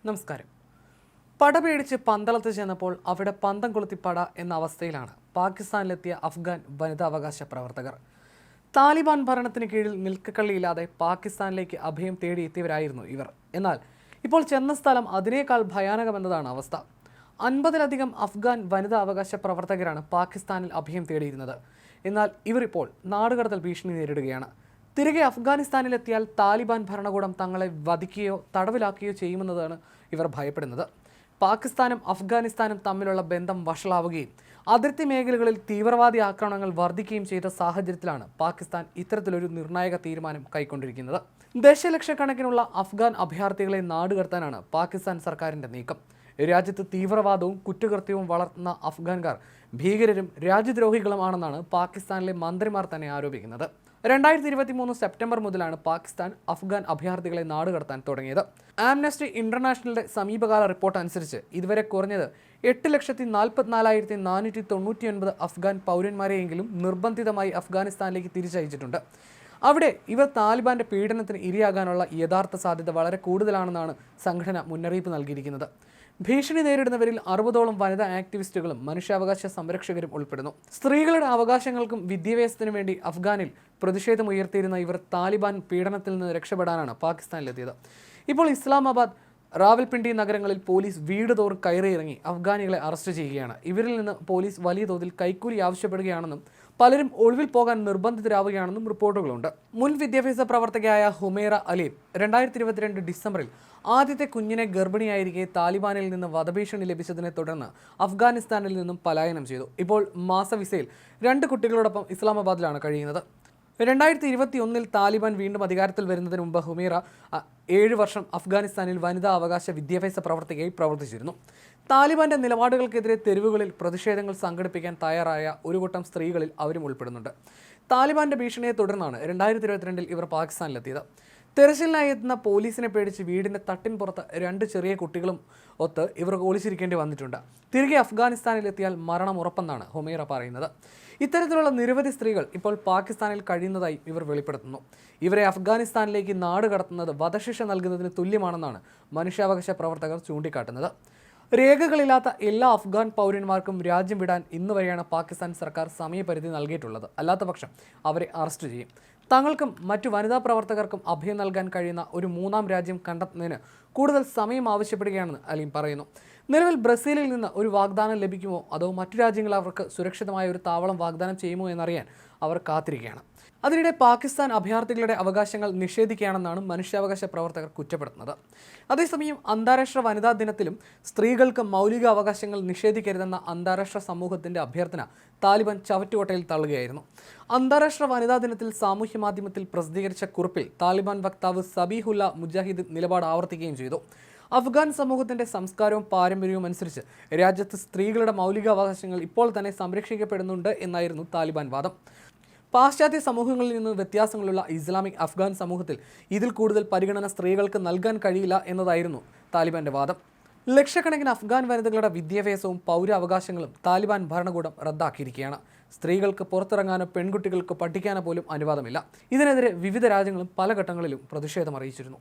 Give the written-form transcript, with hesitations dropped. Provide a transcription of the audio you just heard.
നമസ്കാരം. പട പേടിച്ച് പന്തളത്ത് ചെന്നപ്പോൾ അവിടെ പന്തം കൊളുത്തി പട എന്ന അവസ്ഥയിലാണ് പാകിസ്ഥാനിലെത്തിയ അഫ്ഗാൻ വനിതാവകാശ പ്രവർത്തകർ. താലിബാൻ ഭരണത്തിന് കീഴിൽ നിൽക്കക്കള്ളിയില്ലാതെ പാകിസ്ഥാനിലേക്ക് അഭയം തേടിയെത്തിയവരായിരുന്നു ഇവർ. എന്നാൽ ഇപ്പോൾ ചെന്ന സ്ഥലം അതിനേക്കാൾ ഭയാനകമെന്നതാണ് അവസ്ഥ. 50-ലധികം അഫ്ഗാൻ വനിതാ അവകാശ പ്രവർത്തകരാണ് പാകിസ്ഥാനിൽ അഭയം തേടിയിരുന്നത്. എന്നാൽ ഇവർ ഇപ്പോൾ നാടുകടത്തൽ ഭീഷണി നേരിടുകയാണ്. തിരികെ അഫ്ഗാനിസ്ഥാനിലെത്തിയാൽ താലിബാൻ ഭരണകൂടം തങ്ങളെ വധിക്കുകയോ തടവിലാക്കുകയോ ചെയ്യുമെന്നതാണ് ഇവർ ഭയപ്പെടുന്നത്. പാകിസ്ഥാനും അഫ്ഗാനിസ്ഥാനും തമ്മിലുള്ള ബന്ധം വഷളാവുകയും അതിർത്തി മേഖലകളിൽ തീവ്രവാദി ആക്രമണങ്ങൾ വർദ്ധിക്കുകയും ചെയ്ത സാഹചര്യത്തിലാണ് പാകിസ്ഥാൻ ഇത്തരത്തിലൊരു നിർണായക തീരുമാനം കൈക്കൊണ്ടിരിക്കുന്നത്. ദശലക്ഷക്കണക്കിനുള്ള അഫ്ഗാൻ അഭയാർത്ഥികളെ നാടുകടത്താനാണ് പാകിസ്ഥാൻ സർക്കാരിന്റെ നീക്കം. രാജ്യത്ത് തീവ്രവാദവും കുറ്റകൃത്യവും വളർത്തുന്ന അഫ്ഗാൻകാർ ഭീകരരും രാജ്യദ്രോഹികളുമാണെന്നാണ് പാകിസ്ഥാനിലെ മന്ത്രിമാർ തന്നെ ആരോപിക്കുന്നത്. 2023 സെപ്റ്റംബർ മുതലാണ് പാകിസ്ഥാൻ അഫ്ഗാൻ അഭയാർത്ഥികളെ നാടുകടത്താൻ തുടങ്ങിയത്. ആംനസ്റ്റി ഇന്റർനാഷണലിന്റെ സമീപകാല റിപ്പോർട്ട് അനുസരിച്ച് ഇതുവരെ കുറഞ്ഞത് 8,44,499 അഫ്ഗാൻ പൗരന്മാരെയെങ്കിലും നിർബന്ധിതമായി അഫ്ഗാനിസ്ഥാനിലേക്ക് തിരിച്ചയച്ചിട്ടുണ്ട്. അവിടെ ഇവർ താലിബാന്റെ പീഡനത്തിന് ഇരയാകാനുള്ള യഥാർത്ഥ സാധ്യത വളരെ കൂടുതലാണെന്നാണ് സംഘടന മുന്നറിയിപ്പ് നൽകിയിരിക്കുന്നത്. ഭീഷണി നേരിടുന്നവരിൽ 60ഓളം വനിതാ ആക്ടിവിസ്റ്റുകളും മനുഷ്യാവകാശ സംരക്ഷകരും ഉൾപ്പെടുന്നു. സ്ത്രീകളുടെ അവകാശങ്ങൾക്കും വിദ്യാഭ്യാസത്തിനും വേണ്ടി അഫ്ഗാനിൽ പ്രതിഷേധമുയർത്തിയിരുന്ന ഇവർ താലിബാൻ പീഡനത്തിൽ നിന്ന് രക്ഷപ്പെടാനാണ് പാകിസ്ഥാനിലെത്തിയത്. ഇപ്പോൾ ഇസ്ലാമാബാദ്, റാവൽപിണ്ടി നഗരങ്ങളിൽ പോലീസ് വീട് തോറും കയറിയിറങ്ങി അഫ്ഗാനികളെ അറസ്റ്റ് ചെയ്യുകയാണ്. ഇവരിൽ നിന്ന് പോലീസ് വലിയ തോതിൽ കൈക്കൂലി ആവശ്യപ്പെടുകയാണെന്നും പലരും ഒളിവിൽ പോകാൻ നിർബന്ധിതരാവുകയാണെന്നും റിപ്പോർട്ടുകളുണ്ട്. മുൻ വിദ്യാഭ്യാസ പ്രവർത്തകയായ ഹുമൈറ അലീം 2022 ഡിസംബറിൽ ആദ്യത്തെ കുഞ്ഞിനെ ഗർഭിണിയായിരിക്കെ താലിബാനിൽ നിന്ന് വധഭീഷണി ലഭിച്ചതിനെ തുടർന്ന് അഫ്ഗാനിസ്ഥാനിൽ നിന്നും പലായനം ചെയ്തു. ഇപ്പോൾ മാസവിസയിൽ 2 കുട്ടികളോടൊപ്പം ഇസ്ലാമാബാദിലാണ് കഴിയുന്നത്. 2021 താലിബാൻ വീണ്ടും അധികാരത്തിൽ വരുന്നതിന് മുമ്പ് ഹുമൈറ 7 വർഷം അഫ്ഗാനിസ്ഥാനിൽ വനിതാ അവകാശ വിദ്യാഭ്യാസ പ്രവർത്തകയായി പ്രവർത്തിച്ചിരുന്നു. താലിബാന്റെ നിലപാടുകൾക്കെതിരെ തെരുവുകളിൽ പ്രതിഷേധങ്ങൾ സംഘടിപ്പിക്കാൻ തയ്യാറായ ഒരു കൂട്ടം സ്ത്രീകളിൽ അവരും ഉൾപ്പെടുന്നുണ്ട്. താലിബാന്റെ ഭീഷണിയെ തുടർന്നാണ് 2022 ഇവർ പാകിസ്ഥാനിലെത്തിയത്. തെരച്ചിലിനായി എത്തുന്ന പോലീസിനെ പേടിച്ച് വീടിന്റെ തട്ടിൻ പുറത്ത് 2 ചെറിയ കുട്ടികളും ഒത്ത് ഇവർ ഒളിച്ചിരിക്കേണ്ടി വന്നിട്ടുണ്ട്. തിരികെ അഫ്ഗാനിസ്ഥാനിലെത്തിയാൽ മരണം ഉറപ്പെന്നാണ് ഹുമൈറ പറയുന്നത്. ഇത്തരത്തിലുള്ള നിരവധി സ്ത്രീകൾ ഇപ്പോൾ പാകിസ്ഥാനിൽ കഴിയുന്നതായി ഇവർ വെളിപ്പെടുത്തുന്നു. ഇവരെ അഫ്ഗാനിസ്ഥാനിലേക്ക് നാട് കടത്തുന്നത് വധശിക്ഷ നൽകുന്നതിന് തുല്യമാണെന്നാണ് മനുഷ്യാവകാശ പ്രവർത്തകർ ചൂണ്ടിക്കാട്ടുന്നത്. രേഖകളില്ലാത്ത എല്ലാ അഫ്ഗാൻ പൗരന്മാർക്കും രാജ്യം വിടാൻ ഇന്ന് വരെയാണ് പാകിസ്ഥാൻ സർക്കാർ സമയപരിധി നൽകിയിട്ടുള്ളത്. അല്ലാത്തപക്ഷം അവരെ അറസ്റ്റ് ചെയ്യും. തങ്ങൾക്കും മറ്റു വനിതാ പ്രവർത്തകർക്കും അഭയം നൽകാൻ കഴിയുന്ന ഒരു 3ാം രാജ്യം കണ്ടെത്തുന്നതിന് കൂടുതൽ സമയം ആവശ്യപ്പെടുകയാണെന്ന് അലീം പറയുന്നു. നിലവിൽ ബ്രസീലിൽ നിന്ന് ഒരു വാഗ്ദാനം ലഭിക്കുമോ അതോ മറ്റു രാജ്യങ്ങൾ അവർക്ക് സുരക്ഷിതമായ ഒരു താവളം വാഗ്ദാനം ചെയ്യുമോ എന്നറിയാൻ അവർ കാത്തിരിക്കുകയാണ്. അതിനിടെ പാകിസ്ഥാൻ അഭയാർത്ഥികളുടെ അവകാശങ്ങൾ നിഷേധിക്കുകയാണെന്നാണ് മനുഷ്യാവകാശ പ്രവർത്തകർ കുറ്റപ്പെടുത്തുന്നത്. അതേസമയം അന്താരാഷ്ട്ര വനിതാ ദിനത്തിലും സ്ത്രീകൾക്ക് മൗലിക അവകാശങ്ങൾ നിഷേധിക്കരുതെന്ന അന്താരാഷ്ട്ര സമൂഹത്തിന്റെ അഭ്യർത്ഥന താലിബാൻ ചവറ്റുകൊട്ടയിൽ തള്ളുകയായിരുന്നു. അന്താരാഷ്ട്ര വനിതാ ദിനത്തിൽ സാമൂഹ്യ മാധ്യമത്തിൽ പ്രസിദ്ധീകരിച്ച കുറിപ്പിൽ താലിബാൻ വക്താവ് സബീഹുല്ല മുജാഹിദ് നിലപാട് ആവർത്തിക്കുകയും ചെയ്തു. അഫ്ഗാൻ സമൂഹത്തിന്റെ സംസ്കാരവും പാരമ്പര്യവും അനുസരിച്ച് രാജ്യത്ത് സ്ത്രീകളുടെ മൗലികാവകാശങ്ങൾ ഇപ്പോൾ തന്നെ സംരക്ഷിക്കപ്പെടുന്നുണ്ട് എന്നായിരുന്നു താലിബാൻ വാദം. പാശ്ചാത്യ സമൂഹങ്ങളിൽ നിന്ന് വ്യത്യാസങ്ങളുള്ള ഇസ്ലാമിക് അഫ്ഗാൻ സമൂഹത്തിൽ ഇതിൽ കൂടുതൽ പരിഗണന സ്ത്രീകൾക്ക് നൽകാൻ കഴിയില്ല എന്നതായിരുന്നു താലിബാന്റെ വാദം. ലക്ഷക്കണക്കിന് അഫ്ഗാൻ വനിതകളുടെ വിദ്യാഭ്യാസവും പൗരാവകാശങ്ങളും താലിബാൻ ഭരണകൂടം റദ്ദാക്കിയിരിക്കുകയാണ്. സ്ത്രീകൾക്ക് പുറത്തിറങ്ങാനോ പെൺകുട്ടികൾക്ക് പഠിക്കാനോ പോലും അനുവാദമില്ല. ഇതിനെതിരെ വിവിധ രാജ്യങ്ങളും പല ഘട്ടങ്ങളിലും പ്രതിഷേധം അറിയിച്ചിരുന്നു.